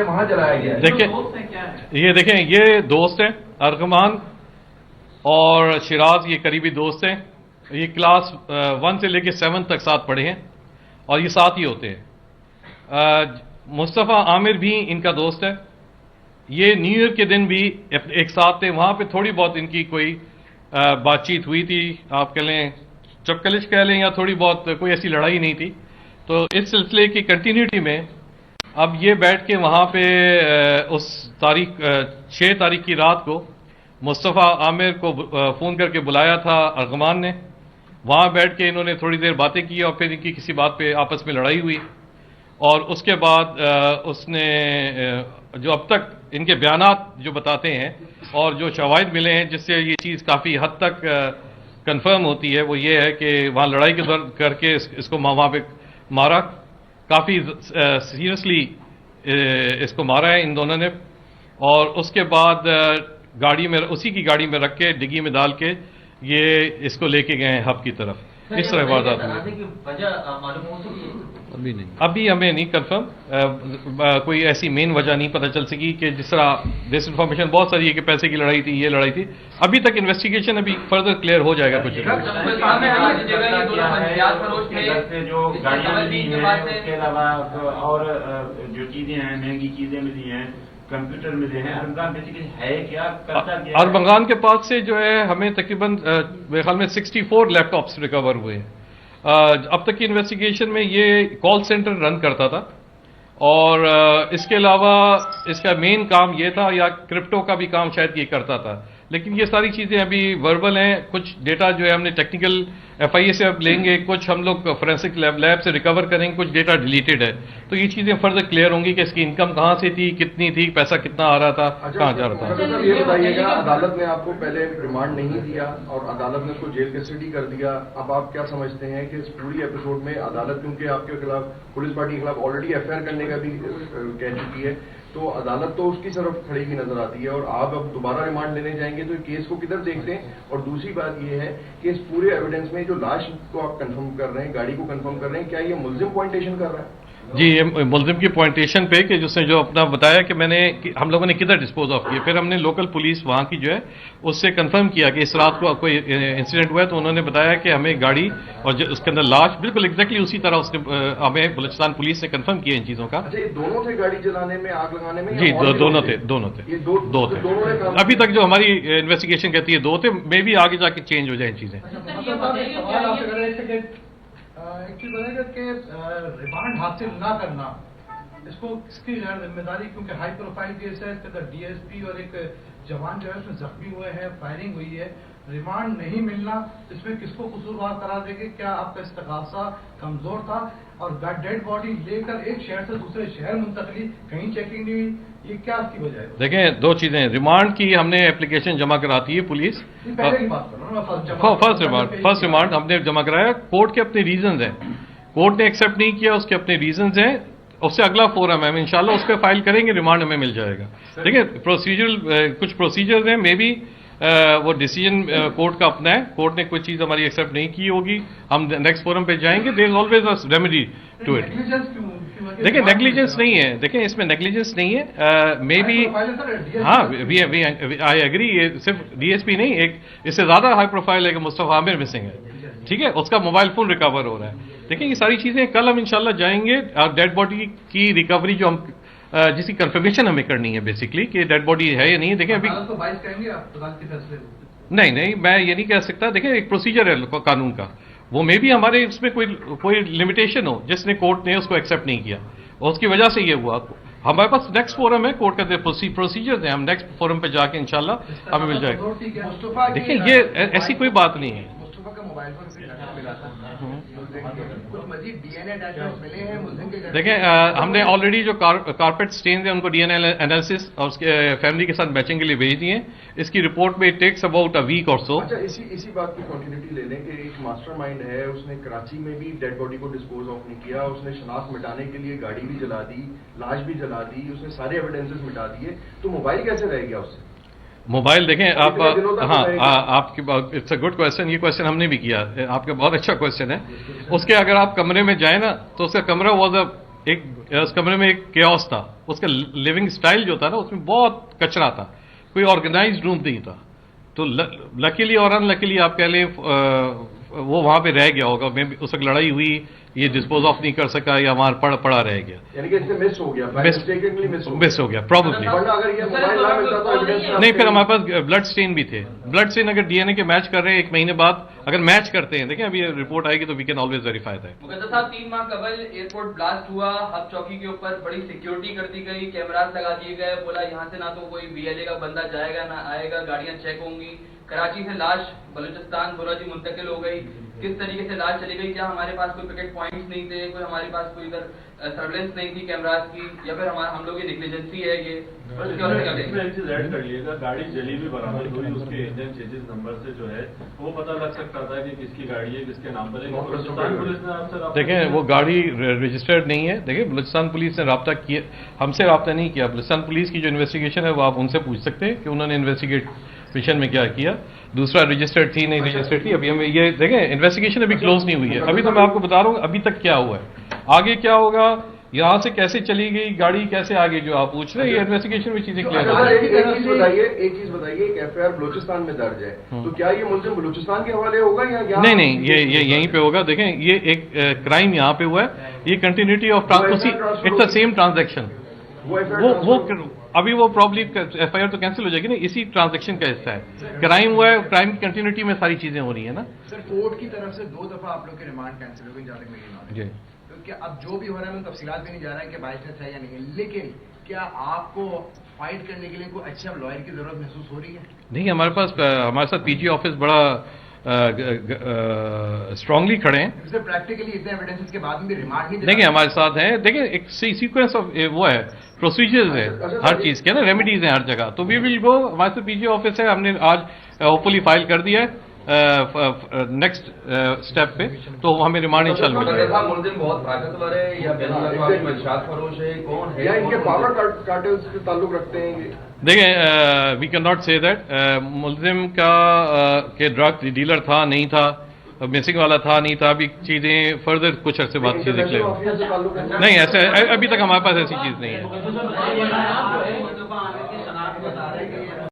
وہاں جلایا گیا ہے. دیکھیں یہ دوست ہیں ارغمان اور شراز، یہ قریبی دوست ہیں. یہ کلاس 1 سے لے کے 7 تک ساتھ پڑھے ہیں اور یہ ساتھ ہی ہوتے ہیں. مصطفیٰ عامر بھی ان کا دوست ہے. یہ نیو ایئر کے دن بھی ایک ساتھ تھے. وہاں پہ تھوڑی بہت ان کی کوئی بات چیت ہوئی تھی، آپ کہہ لیں چپکلش کہہ لیں، یا تھوڑی بہت کوئی ایسی لڑائی نہیں تھی. تو اس سلسلے کی کنٹینیوٹی میں اب یہ بیٹھ کے وہاں پہ اس تاریخ 6 تاریخ کی رات کو مصطفیٰ عامر کو فون کر کے بلایا تھا ارغمان نے. وہاں بیٹھ کے انہوں نے تھوڑی دیر باتیں کی اور پھر ان کی کسی بات پہ آپس میں لڑائی ہوئی. اور اس کے بعد اس نے جو اب تک ان کے بیانات جو بتاتے ہیں اور جو شواہد ملے ہیں جس سے یہ چیز کافی حد تک کنفرم ہوتی ہے، وہ یہ ہے کہ وہاں لڑائی کے دور کر کے اس کو وہاں پہ مارا، کافی سیریسلی اس کو مارا ہے ان دونوں نے. اور اس کے بعد گاڑی میں، اسی کی گاڑی میں رکھ کے ڈگی میں ڈال کے یہ اس کو لے کے گئے ہیں ہب کی طرف. اس طرح واردات ہوئی. ابھی ہمیں نہیں کنفرم، کوئی ایسی مین وجہ نہیں پتہ چل سکی کہ جس طرح ڈس انفارمیشن بہت ساری ہے کہ پیسے کی لڑائی تھی، یہ لڑائی تھی. ابھی تک انویسٹیگیشن ابھی فردر کلیئر ہو جائے گا. کچھ جو گاڑیاں ملی ہیں اس کے علاوہ اور جو چیزیں ہیں، مہنگی چیزیں ملی ہیں، کمپیوٹر ملے ہیں، ارغمان بیسیکلی ہے کیا، کرتا کیا؟ ارغمان کے پاس سے جو ہے ہمیں تقریباً میرے خیال میں 64 لیپ ٹاپس ریکور ہوئے ہیں. اب تک کی انویسٹیگیشن میں یہ کال سینٹر رن کرتا تھا اور اس کے علاوہ اس کا مین کام یہ تھا، یا کرپٹو کا بھی کام شاید یہ کرتا تھا. لیکن یہ ساری چیزیں ابھی وربل ہیں. کچھ ڈیٹا جو ہے ہم نے ٹیکنیکل FIA سے اب لیں گے، کچھ ہم لوگ فورینسک لیب سے ریکور کریں گے، کچھ ڈیٹا ڈیلیٹڈ ہے. تو یہ چیزیں فردر کلیئر ہوں گی کہ اس کی انکم کہاں سے تھی، کتنی تھی، پیسہ کتنا آ رہا تھا، کہاں جا رہا تھا. یہ بتائیے گا، عدالت نے آپ کو پہلے ریمانڈ نہیں دیا اور عدالت نے اس کو جیل کسٹڈی کر دیا. اب آپ کیا سمجھتے ہیں کہ اس پوری ایپیسوڈ میں عدالت، کیونکہ آپ کے خلاف پولیس پارٹی کے خلاف آلریڈی FIR کرنے کا بھی کہہ چکی ہے، تو عدالت تو اس کی طرف کھڑی ہوئی نظر آتی ہے اور آپ اب دوبارہ ریمانڈ لینے جائیں گے تو کیس کو کدھر دیکھتے ہیں؟ اور دوسری بات یہ ہے کہ اس پورے ایویڈنس میں جو لاش کو آپ کنفرم کر رہے ہیں، گاڑی کو کنفرم کر رہے ہیں، کیا یہ ملزم پوائنٹیشن کر رہا ہے؟ جی، یہ ملزم کی پوائنٹیشن پہ کہ جس نے جو اپنا بتایا کہ ہم لوگوں نے کدھر ڈسپوز آف کیا. پھر ہم نے لوکل پولیس وہاں کی جو ہے اس سے کنفرم کیا کہ اس رات کو کوئی انسیڈنٹ ہوا ہے. تو انہوں نے بتایا کہ ہمیں گاڑی اور اس کے اندر لاش بالکل ایگزیکٹلی اسی طرح اس نے ہمیں بلوچستان پولیس نے کنفرم کیا ان چیزوں کا. اچھا، یہ دونوں تھے گاڑی جلانے میں، آگ لگانے میں؟ جی دونوں تھے. دو تھے. ابھی تک جو ہماری انویسٹیگیشن کہتی ہے 2 تھے. میں بھی آگے جا کے چینج ہو جائیں چیزیں. ایک چیز بنے گا کہ ریمانڈ حاصل نہ کرنا، اس کی غیر ذمہ داری، کیونکہ ہائی پروفائل کیس ہے، اس کے اندر DSP اور ایک جوان جو ہے اس میں زخمی ہوئے ہیں، فائرنگ ہوئی ہے. ریمانڈ نہیں ملنا اس میں کس کو قصوروار قرار دے گے؟ کیا آپ کا استغاثہ کمزور تھا؟ اور ڈیڈ باڈی لے کر ایک شہر سے دوسرے شہر منتقلی، کہیں چیکنگ نہیں ہوئی، یہ کیا اس کی وجہ ہے؟ دیکھیں 2 چیزیں. ریمانڈ کی ہم نے اپلیکیشن جمع کراتی ہے پولیس. فرسٹ ریمانڈ ہم نے جمع کرایا. کورٹ کے اپنے ریزنز ہیں، کورٹ نے ایکسیپٹ نہیں کیا، اس کے اپنے ریزنز ہیں. اس سے اگلا فورم ہے، ہم انشاءاللہ اس پہ فائل کریں گے، ریمانڈ ہمیں مل جائے گا. دیکھیں کچھ پروسیجرز ہیں، مے بی وہ ڈیسیجن کورٹ کا اپنا ہے. کورٹ نے کوئی چیز ہماری ایکسیپٹ نہیں کی ہوگی، ہم نیکسٹ فورم پہ جائیں گے. There is always a remedy to it. دیکھیں نیگلیجنس نہیں ہے، دیکھیں اس میں نیگلیجنس نہیں ہے. مے بی ہاں آئی ایگری. یہ صرف DSP نہیں، ایک اس سے زیادہ ہائی پروفائل ہے کہ مصطفیٰ عامر مسنگ ہے. ٹھیک ہے، اس کا موبائل فون ریکور ہو رہا ہے. دیکھیں یہ ساری چیزیں کل ہم انشاءاللہ جائیں گے. ڈیڈ باڈی کی ریکوری جو ہم جس کی کنفرمیشن ہمیں کرنی ہے بیسکلی کہ ڈیڈ باڈی ہے یا نہیں. دیکھیں ابھی نہیں میں یہ نہیں کہہ سکتا. دیکھیں ایک پروسیجر ہے قانون کا، وہ میں بھی ہمارے اس میں کوئی لمیٹیشن ہو جس نے کورٹ نے اس کو ایکسیپٹ نہیں کیا اور اس کی وجہ سے یہ ہوا. ہمارے پاس نیکسٹ فورم ہے، کورٹ کا پروسیجرز ہیں، ہم نیکسٹ فورم پہ جا کے انشاءاللہ ہمیں مل جائے گا. دیکھیں یہ ایسی کوئی بات نہیں ہے. دیکھیں ہم نے آلریڈی جو کارپیٹ سٹینز ہیں ان کو DNA انالیسس اور اس کے فیملی کے ساتھ میچنگ کے لیے بھیج دیے ہیں. اس کی رپورٹ میں ٹیکس اباؤٹ اے ویک اور سو. اچھا، اسی بات کی کنٹینیوٹی لے لیں کہ ایک ماسٹر مائنڈ ہے، اس نے کراچی میں بھی ڈیڈ باڈی کو ڈسپوز آف نہیں کیا، اس نے شناخت مٹانے کے لیے گاڑی بھی جلا دی، لاش بھی جلا دی، اس نے سارے ایویڈنسز مٹا دیے. تو موبائل کیسے رہ گیا اس سے؟ موبائل دیکھیں آپ، ہاں آپ کی اٹس اے گڈ کوشچن. یہ کوشچن ہم نے بھی کیا، آپ کا بہت اچھا کوشچن ہے. اس کے اگر آپ کمرے میں جائیں نا تو اس کا کمرہ واز ایک اس کمرے میں ایک کیوس تھا، اس کا لیونگ سٹائل جو تھا نا اس میں بہت کچرا تھا، کوئی آرگنائزڈ روم نہیں تھا. تو لکیلی اور ان لکیلی آپ کہہ لیں وہ وہاں پہ رہ گیا ہوگا. میں اس وقت لڑائی ہوئی، یہ ڈسپوز آف نہیں کر سکا یا وہاں پڑا رہ گیا. یعنی کہ اس سے مس ہو گیا، مس ہو گیا پرابلی. نہیں، پھر ہمارے پاس بلڈ سٹین بھی تھے. بلڈ سٹین اگر ڈی این اے کے میچ کر رہے ہیں 1 مہینے بعد اگر میچ کرتے ہیں، دیکھیں ابھی رپورٹ آئے گی تو we can always verify that. Muqaddas sahib 3 ماہ قبل ایئرپورٹ بلاسٹ ہوا، ہب چوکی کے اوپر بڑی سیکیورٹی کر دی گئی، کیمراز لگا دیے گئے، بولا یہاں سے نہ تو کوئی BLA کا بندہ جائے گا نہ آئے گا، گاڑیاں چیک ہوں گی. کراچی سے لاش بلوچستان بولا جی منتقل ہو گئی. کس طریقے سے لاش چلی گئی؟ کیا ہمارے پاس کوئی پکٹ پوائنٹس نہیں تھے، کوئی ہمارے پاس کوئی ادھر سرویلنس نہیں تھی کیمراز کی، یا پھر ہم لوگ کی نیگلیجنسی ہے یہ؟ اس میں ایک چیز ایڈ کر لیے گا، گاڑی جلی بھی برآمد ہوئی، اس کے انجن چیزز نمبر سے جو ہے وہ پتہ لگ سکتا تھا کہ کس کی گاڑی ہے، کس کے نام پر ہے. بلوچستان پولیس نے آپ سے دیکھیں وہ گاڑی رجسٹرڈ نہیں ہے. دیکھیں بلوچستان پولیس نے رابطہ کیا، ہم سے رابطہ نہیں کیا. بلوچستان پولیس کی جو انویسٹیگیشن ہے وہ آپ ان سے پوچھ سکتے ہیں کہ انہوں نے انویسٹیگیشن میں کیا کیا. دوسرا رجسٹرڈ تھی نہیں رجسٹرڈ تھی، ابھی ہمیں یہ دیکھیں انویسٹیگیشن ابھی کلوز نہیں ہوئی ہے. ابھی تو میں آپ کو بتا رہا ہوں ابھی تک کیا ہوا ہے، آگے کیا ہوگا، یہاں سے کیسے چلی گئی گاڑی، کیسے آگے جو آپ پوچھ رہے ہیں یہ انویسٹیگیشن میں چیزیں کلیئر ہیں. ایک چیز بتائیے، ایک FIR بلوچستان میں درج ہے تو کیا یہ ملزم بلوچستان کے حوالے ہوگا یا نہیں یہ یہیں پہ ہوگا. دیکھیں یہ ایک کرائم یہاں پہ ہوا ہے، یہ continuity of it's the same transaction. وہ ابھی وہ پرابلی FIR تو کینسل ہو جائے گی نا، اسی ٹرانزیکشن کا حصہ ہے. کرائم ہوا ہے، کرائم کی کنٹینیوٹی میں ساری چیزیں ہو رہی ہیں نا. سر کورٹ کی طرف سے 2 دفعہ آپ لوگ کے ریمانڈ کینسل ہو گئی جہاں تک میری نالج ہے. کہ اب جو بھی ہو رہا ہے میں تفصیلات بھی نہیں جا رہا ہے کہ بائسنس ہے یا نہیں، لیکن کیا آپ کو فائٹ کرنے کے لیے کوئی اچھا لائر کی ضرورت محسوس ہو رہی ہے؟ نہیں، ہمارے ساتھ PG آفس بڑا اسٹرانگلی کھڑے ہیں. سر پریکٹیکلی اتنے ایویڈنس کے بعد بھی ریمانڈ نہیں دیکھیں ہمارے ساتھ ہیں. دیکھیں ایک سیکوینس آف وہ ہے، پروسیجرز ہے ہر چیز کے نا، ریمیڈیز ہیں ہر جگہ. تو وی ول گو، ہمارے ساتھ PG آفس ہے، ہم نے آج ہوپ فلی فائل کر دیا ہے نیکسٹ اسٹیپ پہ، تو ہمیں ریمانڈ انشاءاللہ مل جائے گا. ملزم بہت طاقتور ہے یا بین الاقوامی منشیات فروش ہے، کون ہے؟ یا ان کے پاور کارٹلز سے تعلق رکھتے ہیں یہ؟ دیکھیں وی کین ناٹ سے دیٹ. ملزم کا کہ ڈرگ ڈیلر تھا نہیں تھا، مسنگ والا تھا نہیں تھا، ابھی چیزیں فردر کچھ عرصے بعد چیزیں کلیئر نہیں. ایسے ابھی تک ہمارے پاس ایسی چیز نہیں ہے.